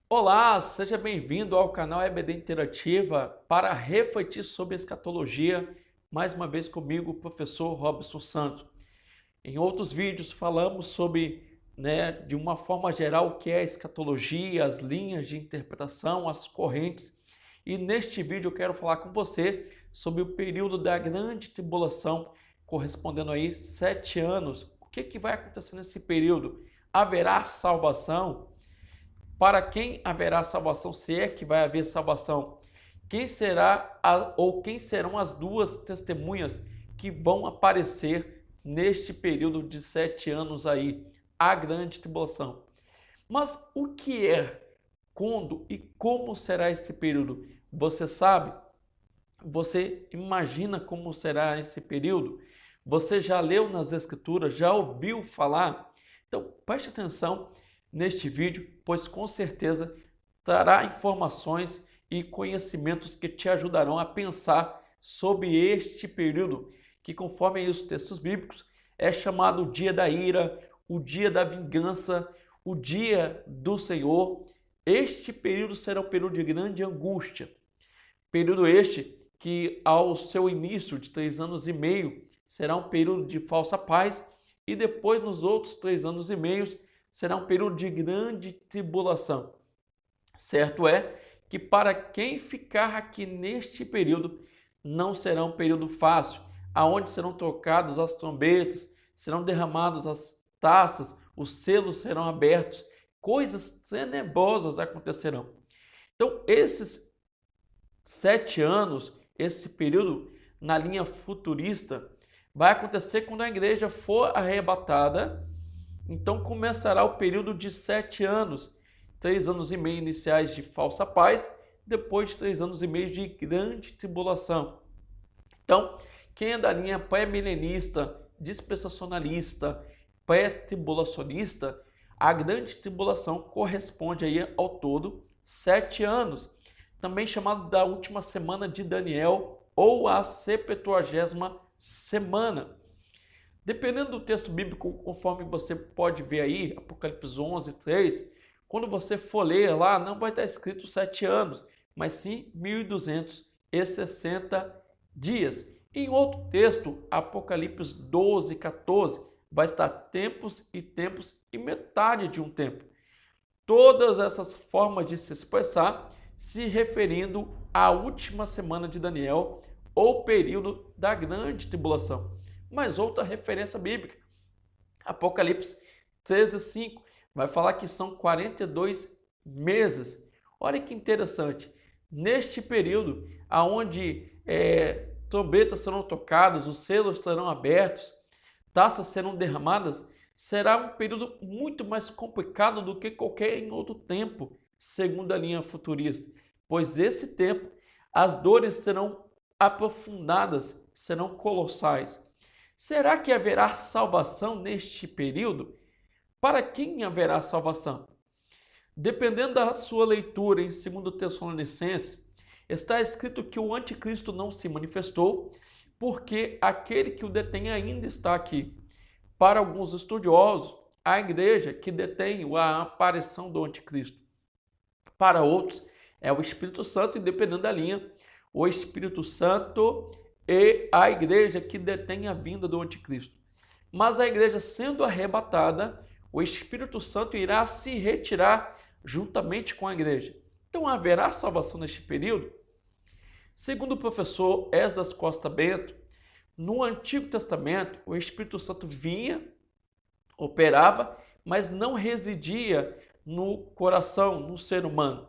Olá, seja bem-vindo ao canal EBD Interativa para refletir sobre escatologia, mais uma vez comigo, o professor Robson Santos. Em outros vídeos falamos sobre, de uma forma geral, o que é a escatologia, as linhas de interpretação, as correntes. E neste vídeo eu quero falar com você sobre o período da grande tribulação, correspondendo aí 7 anos. O que vai acontecer nesse período? Haverá salvação? Para quem haverá salvação, se é que vai haver salvação? Quem será ou quem serão as duas testemunhas que vão aparecer neste período de 7 anos aí, a grande tribulação? Mas o que é, quando e como será esse período? Você sabe? Você imagina como será esse período? Você já leu nas escrituras? Já ouviu falar? Então preste atenção neste vídeo, pois com certeza trará informações e conhecimentos que te ajudarão a pensar sobre este período, que conforme os textos bíblicos é chamado o dia da ira, o dia da vingança, o dia do Senhor. Este período será um período de grande angústia, período este que ao seu início de 3 anos e meio será um período de falsa paz e depois nos outros 3 anos e meio será um período de grande tribulação. Certo é que para quem ficar aqui neste período, não será um período fácil, aonde serão tocados as trombetas, serão derramadas as taças, os selos serão abertos, coisas tenebrosas acontecerão. Então, esses 7 anos, esse período na linha futurista, vai acontecer quando a igreja for arrebatada. Então começará o período de 7 anos, 3 anos e meio iniciais de falsa paz, depois de 3 anos e meio de grande tribulação. Então, quem é da linha pré-milenista, dispensacionalista, pré-tribulacionista, a grande tribulação corresponde aí ao todo 7 anos, também chamado da última semana de Daniel ou a 70ª semana. Dependendo do texto bíblico, conforme você pode ver aí, Apocalipse 11, 3, quando você for ler lá, não vai estar escrito 7 anos, mas sim 1260 dias. Em outro texto, Apocalipse 12, 14, vai estar tempos e metade de um tempo. Todas essas formas de se expressar se referindo à última semana de Daniel ou período da grande tribulação. Mas outra referência bíblica, Apocalipse 13:5, vai falar que são 42 meses. Olha que interessante, neste período, onde trombetas serão tocadas, os selos serão abertos, taças serão derramadas, será um período muito mais complicado do que qualquer em outro tempo, segundo a linha futurista, pois esse tempo as dores serão aprofundadas, serão colossais. Será que haverá salvação neste período? Para quem haverá salvação? Dependendo da sua leitura em 2 Tessalonicenses, está escrito que o anticristo não se manifestou, porque aquele que o detém ainda está aqui. Para alguns estudiosos, a igreja que detém a aparição do anticristo. Para outros, é o Espírito Santo, e dependendo da linha, o Espírito Santo e a igreja que detém a vinda do anticristo. Mas a igreja sendo arrebatada, o Espírito Santo irá se retirar juntamente com a igreja. Então haverá salvação neste período? Segundo o professor Esdras Costa Bento, no Antigo Testamento o Espírito Santo vinha, operava, mas não residia no coração, no ser humano.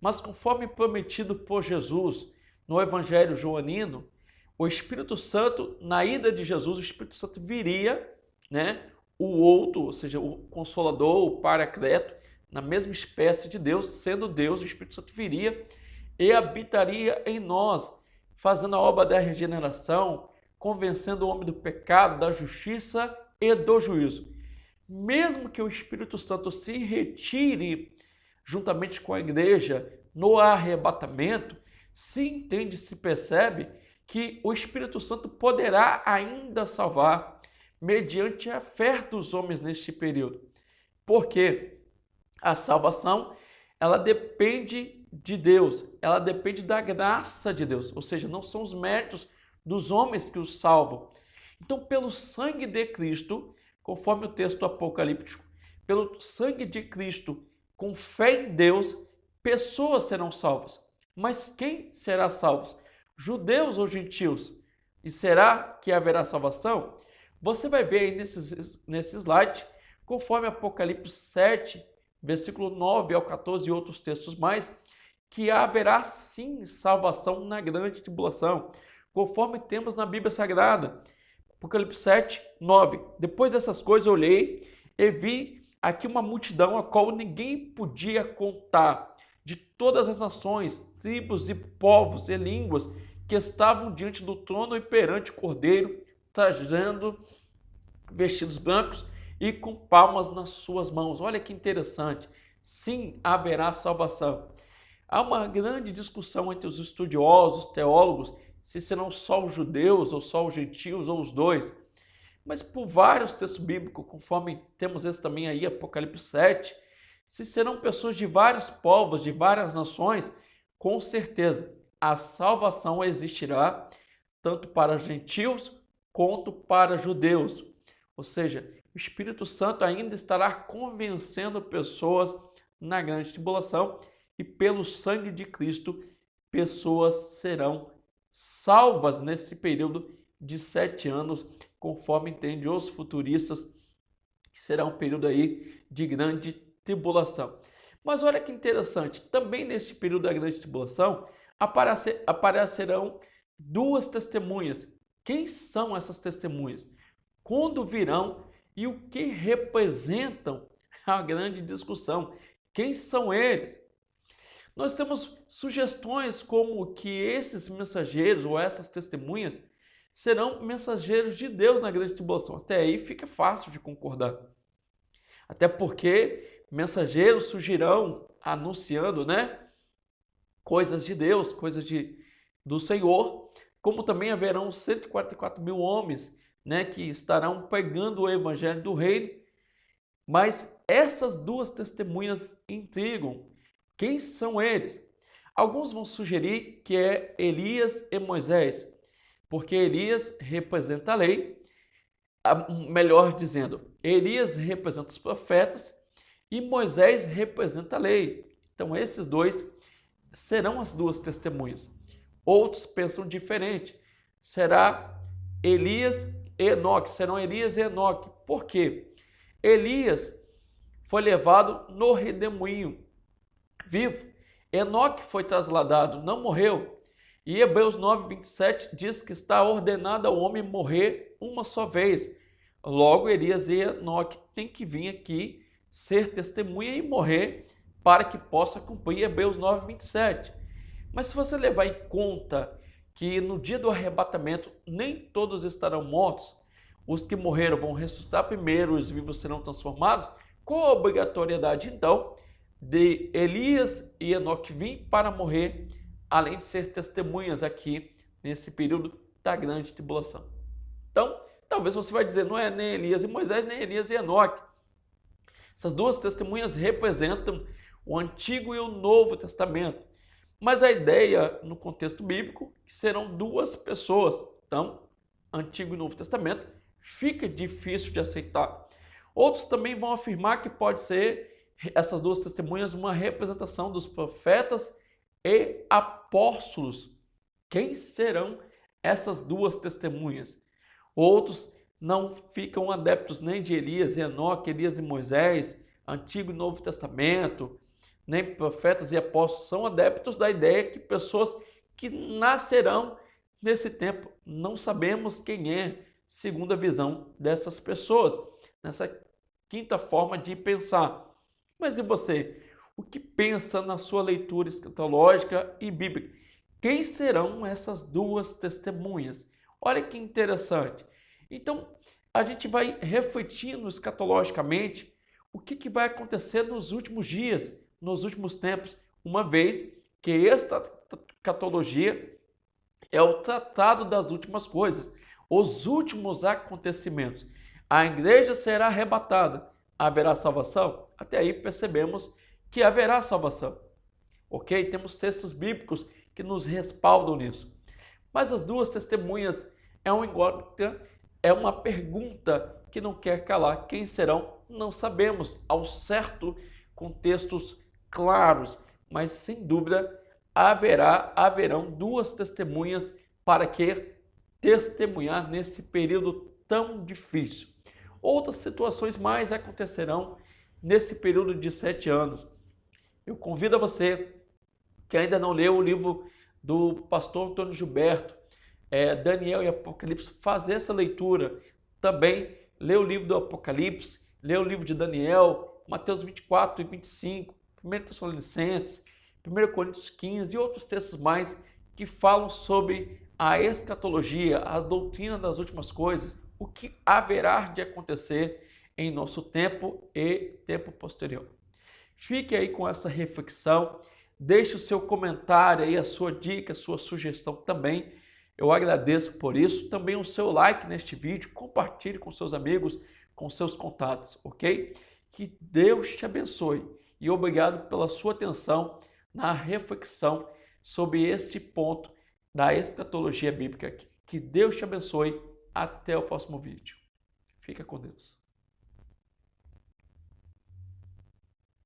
Mas conforme prometido por Jesus no Evangelho joanino, o Espírito Santo, na ida de Jesus, o Espírito Santo viria, o outro, ou seja, o Consolador, o Paracleto, na mesma espécie de Deus, sendo Deus, o Espírito Santo viria e habitaria em nós, fazendo a obra da regeneração, convencendo o homem do pecado, da justiça e do juízo. Mesmo que o Espírito Santo se retire juntamente com a igreja no arrebatamento, se entende, se percebe que o Espírito Santo poderá ainda salvar mediante a fé dos homens neste período. Porque a salvação ela depende de Deus, ela depende da graça de Deus, ou seja, não são os méritos dos homens que os salvam. Então, pelo sangue de Cristo, conforme o texto apocalíptico, pelo sangue de Cristo, com fé em Deus, pessoas serão salvas. Mas quem será salvo? Judeus ou gentios? E será que haverá salvação? Você vai ver aí nesse slide, conforme Apocalipse 7, versículo 9 ao 14 e outros textos mais, que haverá sim salvação na grande tribulação, conforme temos na Bíblia Sagrada. Apocalipse 7, 9. Depois dessas coisas eu olhei e vi aqui uma multidão a qual ninguém podia contar, de todas as nações, tribos e povos e línguas que estavam diante do trono e perante o Cordeiro, trajando vestidos brancos e com palmas nas suas mãos. Olha que interessante. Sim, haverá salvação. Há uma grande discussão entre os estudiosos, teólogos, se serão só os judeus ou só os gentios ou os dois. Mas por vários textos bíblicos, conforme temos esse também aí, Apocalipse 7, se serão pessoas de vários povos, de várias nações, com certeza a salvação existirá tanto para gentios quanto para judeus. Ou seja, o Espírito Santo ainda estará convencendo pessoas na grande tribulação e pelo sangue de Cristo, pessoas serão salvas nesse período de 7 anos, conforme entende os futuristas, que será um período aí de grande tribulação. Mas olha que interessante, também neste período da grande tribulação aparecerão duas testemunhas. Quem são essas testemunhas? Quando virão e o que representam? A grande discussão. Quem são eles? Nós temos sugestões como que esses mensageiros ou essas testemunhas serão mensageiros de Deus na grande tribulação. Até aí fica fácil de concordar. Até porque mensageiros surgirão anunciando, coisas de Deus, coisas do Senhor, como também haverão 144 mil homens, que estarão pregando o evangelho do reino. Mas essas duas testemunhas intrigam. Quem são eles? Alguns vão sugerir que é Elias e Moisés, porque Elias representa a lei, melhor dizendo, Elias representa os profetas e Moisés representa a lei. Então esses dois serão as duas testemunhas. Outros pensam diferente. Será Elias e Enoque, serão Elias e Enoque. Por quê? Elias foi levado no redemoinho vivo. Enoque foi trasladado, não morreu. E Hebreus 9, 27 diz que está ordenado ao homem morrer uma só vez. Logo, Elias e Enoque têm que vir aqui ser testemunha e morrer para que possa cumprir Hebreus 9, 27. Mas se você levar em conta que no dia do arrebatamento nem todos estarão mortos, os que morreram vão ressuscitar primeiro, os vivos serão transformados, qual a obrigatoriedade então de Elias e Enoque vir para morrer, além de ser testemunhas aqui nesse período da grande tribulação? Então, talvez você vai dizer, não é nem Elias e Moisés, nem Elias e Enoque. Essas duas testemunhas representam o Antigo e o Novo Testamento. Mas a ideia, no contexto bíblico, que serão duas pessoas. Então, Antigo e Novo Testamento, fica difícil de aceitar. Outros também vão afirmar que pode ser essas duas testemunhas uma representação dos profetas e apóstolos. Quem serão essas duas testemunhas? Outros não ficam adeptos nem de Elias e Enoque, Elias e Moisés, Antigo e Novo Testamento, nem profetas e apóstolos. São adeptos da ideia que pessoas que nascerão nesse tempo, não sabemos quem é, segundo a visão dessas pessoas, nessa quinta forma de pensar. Mas e você? O que pensa na sua leitura escatológica e bíblica? Quem serão essas duas testemunhas? Olha que interessante. Então, a gente vai refletindo escatologicamente o que vai acontecer nos últimos dias, nos últimos tempos, uma vez que esta escatologia é o tratado das últimas coisas, os últimos acontecimentos. A igreja será arrebatada. Haverá salvação? Até aí percebemos que haverá salvação. Ok? Temos textos bíblicos que nos respaldam nisso. Mas as duas testemunhas é uma pergunta que não quer calar. Quem serão? Não sabemos ao certo, com textos claros, mas sem dúvida haverão duas testemunhas para que testemunhar nesse período tão difícil. Outras situações mais acontecerão nesse período de 7 anos. Eu convido a você que ainda não leu o livro do pastor Antônio Gilberto, Daniel e Apocalipse, fazer essa leitura. Também lê o livro do Apocalipse, lê o livro de Daniel, Mateus 24 e 25, 1 Tessalonicenses, 1 Coríntios 15 e outros textos mais que falam sobre a escatologia, a doutrina das últimas coisas, o que haverá de acontecer em nosso tempo e tempo posterior. Fique aí com essa reflexão, deixe o seu comentário aí, a sua dica, a sua sugestão também. Eu agradeço por isso. Também o seu like neste vídeo, compartilhe com seus amigos, com seus contatos, ok? Que Deus te abençoe e obrigado pela sua atenção na reflexão sobre este ponto da escatologia bíblica aqui. Que Deus te abençoe. Até o próximo vídeo. Fica com Deus.